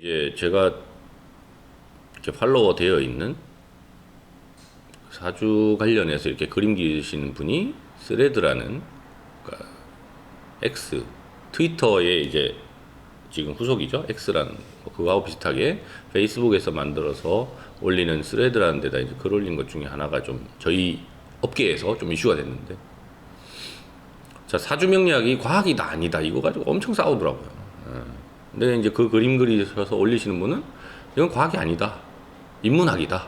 이제 제가 이렇게 팔로워 되어 있는 사주 관련해서 이렇게 그림 그리시는 분이 스레드라는, 그러니까 X 트위터에 이제 지금 후속이죠. X라는 그거하고 비슷하게 페이스북에서 만들어서 올리는 스레드라는 데다 이제 글 올린 것 중에 하나가 좀 저희 업계에서 좀 이슈가 됐는데, 자, 사주 명리학이 과학이다 아니다 이거 가지고 엄청 싸우더라고요. 근데 이제 그 그림 그리셔서 올리시는 분은 이건 과학이 아니다, 인문학이다.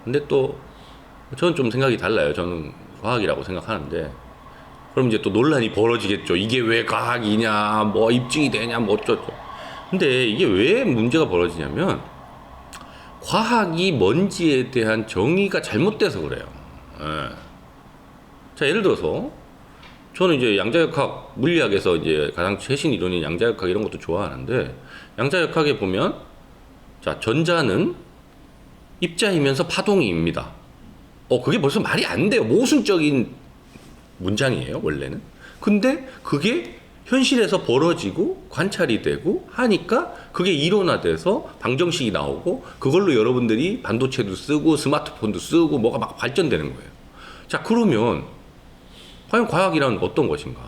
근데 또 저는 좀 생각이 달라요. 저는 과학이라고 생각하는데, 그럼 이제 또 논란이 벌어지겠죠. 이게 왜 과학이냐, 뭐 입증이 되냐, 뭐 어쩌죠. 근데 이게 왜 문제가 벌어지냐면 과학이 뭔지에 대한 정의가 잘못돼서 그래요. 자, 예를 들어서 저는 이제 양자역학 물리학에서 이제 가장 최신 이론인 양자역학 이런 것도 좋아하는데, 양자역학에 보면 자, 전자는 입자이면서 파동이입니다. 그게 벌써 말이 안 돼요. 모순적인 문장이에요, 원래는. 근데 그게 현실에서 벌어지고 관찰이 되고 하니까 그게 이론화돼서 방정식이 나오고 그걸로 여러분들이 반도체도 쓰고 스마트폰도 쓰고 뭐가 막 발전되는 거예요. 자, 그러면 과연 과학이란 어떤 것인가?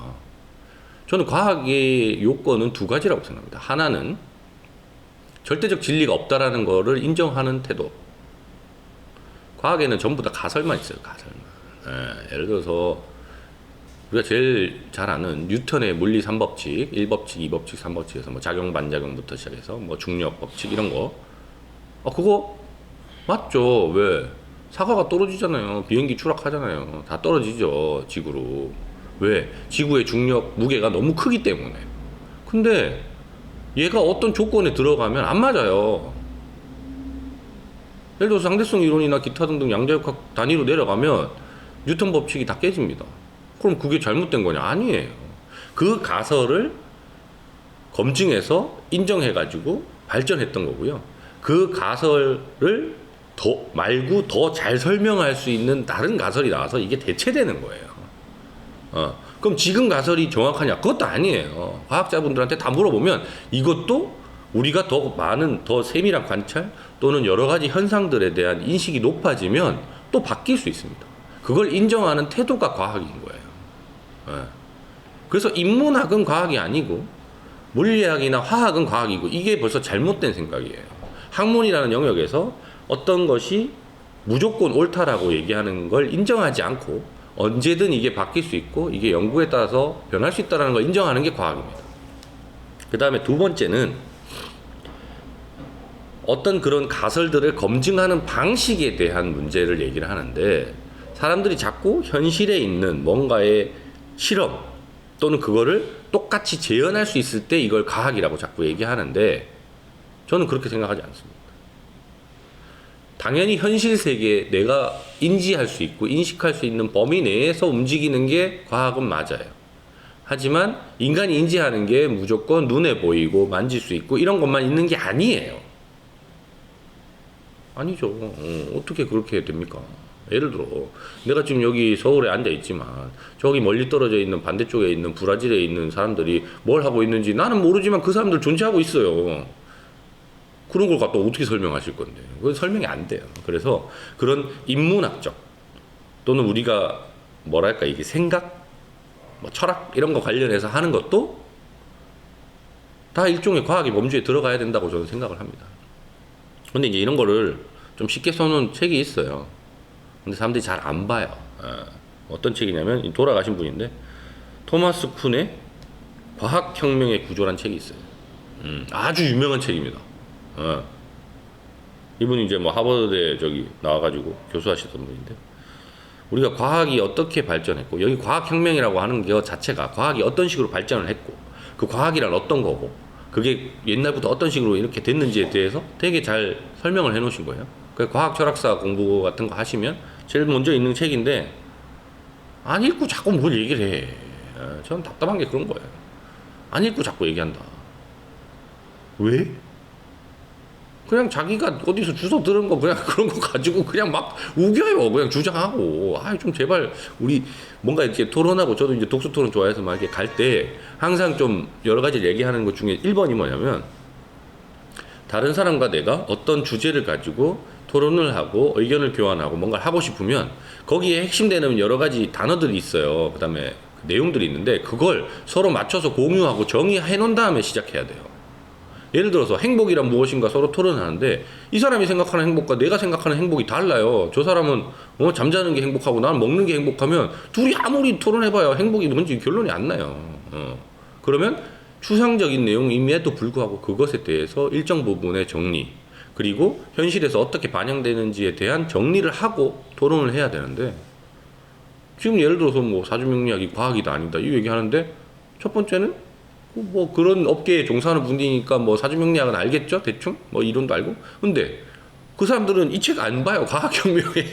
저는 과학의 요건은 두 가지라고 생각합니다. 하나는 절대적 진리가 없다라는 거를 인정하는 태도. 과학에는 전부 다 가설만 있어요, 가설만. 예를 들어서 우리가 제일 잘 아는 뉴턴의 물리 3법칙, 1법칙, 2법칙, 3법칙에서 뭐 작용, 반작용부터 시작해서 뭐 중력 법칙 이런 거. 그거 맞죠? 왜? 사과가 떨어지잖아요. 비행기 추락하잖아요. 다 떨어지죠, 지구로. 왜? 지구의 중력, 무게가 너무 크기 때문에. 근데 얘가 어떤 조건에 들어가면 안 맞아요. 예를 들어서 상대성 이론이나 기타 등등 양자역학 단위로 내려가면 뉴턴 법칙이 다 깨집니다. 그럼 그게 잘못된 거냐? 아니에요. 그 가설을 검증해서 인정해가지고 발전했던 거고요. 그 가설을 말고 더 잘 설명할 수 있는 다른 가설이 나와서 이게 대체되는 거예요. 그럼 지금 가설이 정확하냐? 그것도 아니에요. 과학자분들한테 다 물어보면 이것도 우리가 더 많은, 더 세밀한 관찰 또는 여러 가지 현상들에 대한 인식이 높아지면 또 바뀔 수 있습니다. 그걸 인정하는 태도가 과학인 거예요. 그래서 인문학은 과학이 아니고 물리학이나 화학은 과학이고, 이게 벌써 잘못된 생각이에요. 학문이라는 영역에서 어떤 것이 무조건 옳다라고 얘기하는 걸 인정하지 않고 언제든 이게 바뀔 수 있고 이게 연구에 따라서 변할 수 있다는 걸 인정하는 게 과학입니다. 그 다음에 두 번째는 어떤 그런 가설들을 검증하는 방식에 대한 문제를 얘기를 하는데, 사람들이 자꾸 현실에 있는 뭔가의 실험 또는 그거를 똑같이 재현할 수 있을 때 이걸 과학이라고 자꾸 얘기하는데, 저는 그렇게 생각하지 않습니다. 당연히 현실 세계에 내가 인지할 수 있고 인식할 수 있는 범위 내에서 움직이는 게 과학은 맞아요. 하지만 인간이 인지하는 게 무조건 눈에 보이고 만질 수 있고 이런 것만 있는 게 아니에요. 아니죠. 어떻게 그렇게 됩니까? 예를 들어 내가 지금 여기 서울에 앉아 있지만 저기 멀리 떨어져 있는 반대쪽에 있는 브라질에 있는 사람들이 뭘 하고 있는지 나는 모르지만 그 사람들 존재하고 있어요. 그런 걸 갖다 어떻게 설명하실 건데? 그건 설명이 안 돼요. 그래서 그런 인문학적 또는 우리가 뭐랄까 이게 생각, 뭐 철학 이런 거 관련해서 하는 것도 다 일종의 과학의 범주에 들어가야 된다고 저는 생각을 합니다. 근데 이제 이런 거를 좀 쉽게 써놓은 책이 있어요. 근데 사람들이 잘 안 봐요. 어떤 책이냐면 돌아가신 분인데 토마스 쿤의 과학혁명의 구조란 책이 있어요. 아주 유명한 책입니다. 이분이 이제 뭐 하버드대 저기 나와가지고 교수하시던 분인데, 우리가 과학이 어떻게 발전했고 여기 과학혁명이라고 하는 것 자체가 과학이 어떤 식으로 발전을 했고 그 과학이란 어떤 거고 그게 옛날부터 어떤 식으로 이렇게 됐는지에 대해서 되게 잘 설명을 해 놓으신 거예요. 그 과학 철학사 공부 같은 거 하시면 제일 먼저 있는 책인데 안 읽고 자꾸 뭘 얘기를 해. 저는 답답한 게 그런 거예요. 안 읽고 자꾸 얘기한다. 왜? 그냥 자기가 어디서 주워 들은 거 그냥 그런 거 가지고 그냥 막 우겨요. 그냥 주장하고. 좀 제발 우리 뭔가 이렇게 토론하고, 저도 이제 독서 토론 좋아해서 막 이렇게 갈 때 항상 좀 여러 가지 얘기하는 것 중에 1번이 뭐냐면 다른 사람과 내가 어떤 주제를 가지고 토론을 하고 의견을 교환하고 뭔가를 하고 싶으면 거기에 핵심되는 여러 가지 단어들이 있어요. 그 다음에 내용들이 있는데 그걸 서로 맞춰서 공유하고 정의해 놓은 다음에 시작해야 돼요. 예를 들어서 행복이란 무엇인가 서로 토론하는데 이 사람이 생각하는 행복과 내가 생각하는 행복이 달라요. 저 사람은 잠자는 게 행복하고 나는 먹는 게 행복하면 둘이 아무리 토론해봐야 행복이 뭔지 결론이 안 나요. 그러면 추상적인 내용임에도 불구하고 그것에 대해서 일정 부분의 정리 그리고 현실에서 어떻게 반영되는지에 대한 정리를 하고 토론을 해야 되는데 지금 예를 들어서 뭐 사주명리학이 과학이다 아니다 이 얘기하는데 첫 번째는 뭐 그런 업계에 종사하는 분이니까 뭐 사주명리학은 알겠죠 대충 뭐 이론도 알고 근데 그 사람들은 이 책 안 봐요 과학혁명의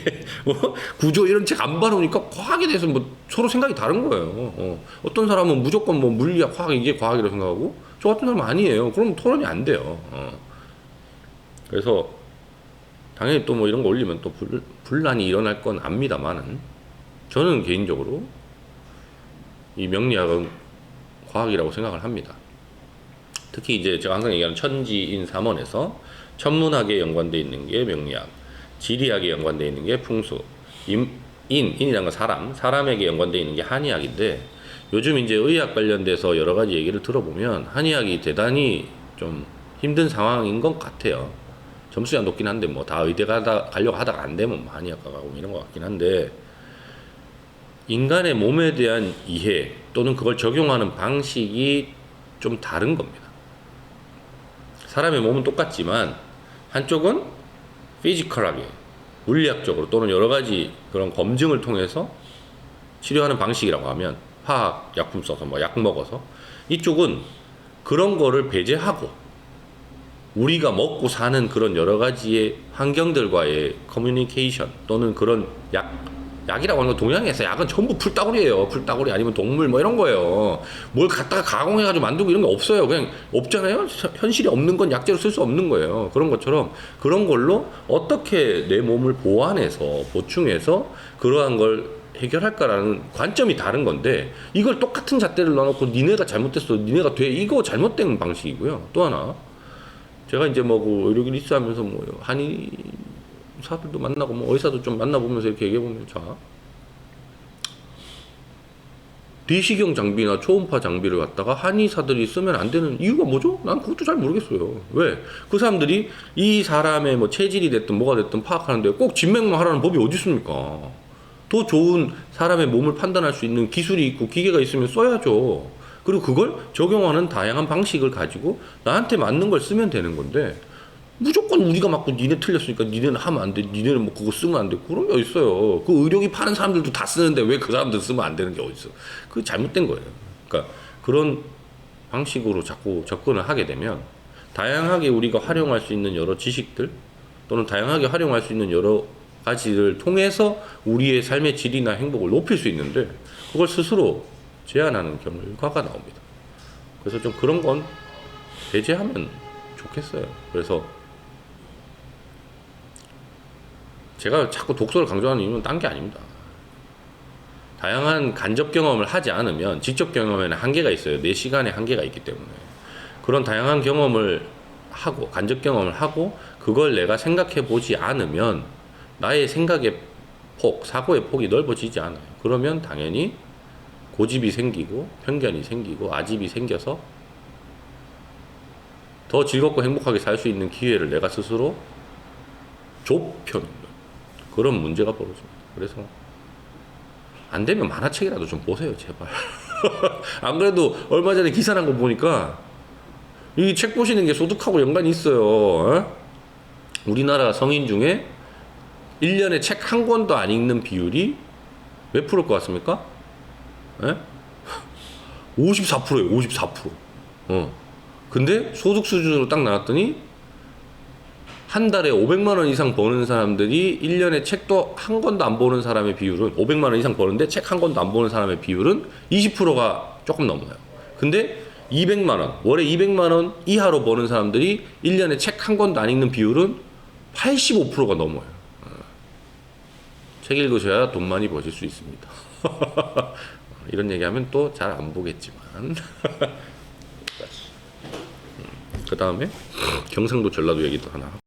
구조 이런 책 안 봐놓으니까 과학에 대해서 뭐 서로 생각이 다른 거예요. 어떤 사람은 무조건 뭐 물리학 화학 이게 과학이라고 생각하고 저 같은 사람은 아니에요. 그럼 토론이 안 돼요. 그래서 당연히 또 뭐 이런 거 올리면 또 분란이 일어날 건 압니다만은 저는 개인적으로 이 명리학은 과학이라고 생각을 합니다. 특히 이제 제가 항상 얘기하는 천지인 삼원에서 천문학에 연관되어 있는 게 명리학, 지리학에 연관되어 있는 게 풍수, 인이라는 건 사람에게 연관되어 있는 게 한의학인데 요즘 이제 의학 관련돼서 여러 가지 얘기를 들어보면 한의학이 대단히 좀 힘든 상황인 것 같아요. 점수가 높긴 한데 뭐 다 의대 가려고 하다가 안 되면 뭐 한의학과 가고 이런 것 같긴 한데 인간의 몸에 대한 이해 또는 그걸 적용하는 방식이 좀 다른 겁니다. 사람의 몸은 똑같지만 한쪽은 피지컬하게 물리학적으로 또는 여러 가지 그런 검증을 통해서 치료하는 방식이라고 하면 화학 약품 써서 뭐 약 먹어서 이쪽은 그런 거를 배제하고 우리가 먹고 사는 그런 여러 가지의 환경들과의 커뮤니케이션 또는 그런 약이라고 하는 거 동양에서 약은 전부 풀따구리예요. 풀따구리 아니면 동물 뭐 이런 거예요. 뭘 갖다가 가공해가지고 만들고 이런 거 없어요. 그냥 없잖아요. 현실에 없는 건 약재로 쓸 수 없는 거예요. 그런 것처럼 그런 걸로 어떻게 내 몸을 보완해서 보충해서 그러한 걸 해결할까라는 관점이 다른 건데 이걸 똑같은 잣대를 넣어놓고 니네가 잘못됐어. 니네가 돼. 이거 잘못된 방식이고요. 또 하나 제가 이제 뭐 그 의료계 리스하면서 뭐 한의사들도 만나고 뭐 의사도 좀 만나보면서 이렇게 얘기해보면 자 내시경 장비나 초음파 장비를 갖다가 한의사들이 쓰면 안 되는 이유가 뭐죠? 난 그것도 잘 모르겠어요. 왜? 그 사람들이 이 사람의 뭐 체질이 됐든 뭐가 됐든 파악하는데 꼭 진맥만 하라는 법이 어디 있습니까? 더 좋은 사람의 몸을 판단할 수 있는 기술이 있고 기계가 있으면 써야죠. 그리고 그걸 적용하는 다양한 방식을 가지고 나한테 맞는 걸 쓰면 되는 건데 무조건 우리가 맞고 니네 틀렸으니까 니네는 하면 안 돼. 니네는 뭐 그거 쓰면 안 돼. 그런 게 어딨어요. 그 의료기 파는 사람들도 다 쓰는데 왜 그 사람들 쓰면 안 되는 게 어딨어. 그게 잘못된 거예요. 그러니까 그런 방식으로 자꾸 접근을 하게 되면 다양하게 우리가 활용할 수 있는 여러 지식들 또는 다양하게 활용할 수 있는 여러 가지를 통해서 우리의 삶의 질이나 행복을 높일 수 있는데 그걸 스스로 제한하는 결과가 나옵니다. 그래서 좀 그런 건 배제하면 좋겠어요. 그래서 제가 자꾸 독서를 강조하는 이유는 딴 게 아닙니다. 다양한 간접 경험을 하지 않으면 직접 경험에는 한계가 있어요. 내 시간에 한계가 있기 때문에. 그런 다양한 경험을 하고 간접 경험을 하고 그걸 내가 생각해 보지 않으면 나의 생각의 폭, 사고의 폭이 넓어지지 않아요. 그러면 당연히 고집이 생기고 편견이 생기고 아집이 생겨서 더 즐겁고 행복하게 살 수 있는 기회를 내가 스스로 좁혀놓는 그런 문제가 벌어집니다. 그래서 안 되면 만화책이라도 좀 보세요, 제발. 안 그래도 얼마 전에 기사 난 거 보니까 이 책 보시는 게 소득하고 연관이 있어요. 우리나라 성인 중에 1년에 책 한 권도 안 읽는 비율이 몇 프로일 것 같습니까? 54%예요, 54%. 근데 소득 수준으로 딱 나왔더니 한 달에 500만 원 이상 버는 사람들이 1년에 책도 한 권도 안 보는 사람의 비율은 500만 원 이상 버는데 책 한 권도 안 보는 사람의 비율은 20%가 조금 넘어요. 근데 200만 원, 월에 200만 원 이하로 버는 사람들이 1년에 책 한 권도 안 읽는 비율은 85%가 넘어요. 책 읽으셔야 돈 많이 버실 수 있습니다. 이런 얘기하면 또 잘 안 보겠지만 그 다음에 경상도 전라도 얘기도 하나.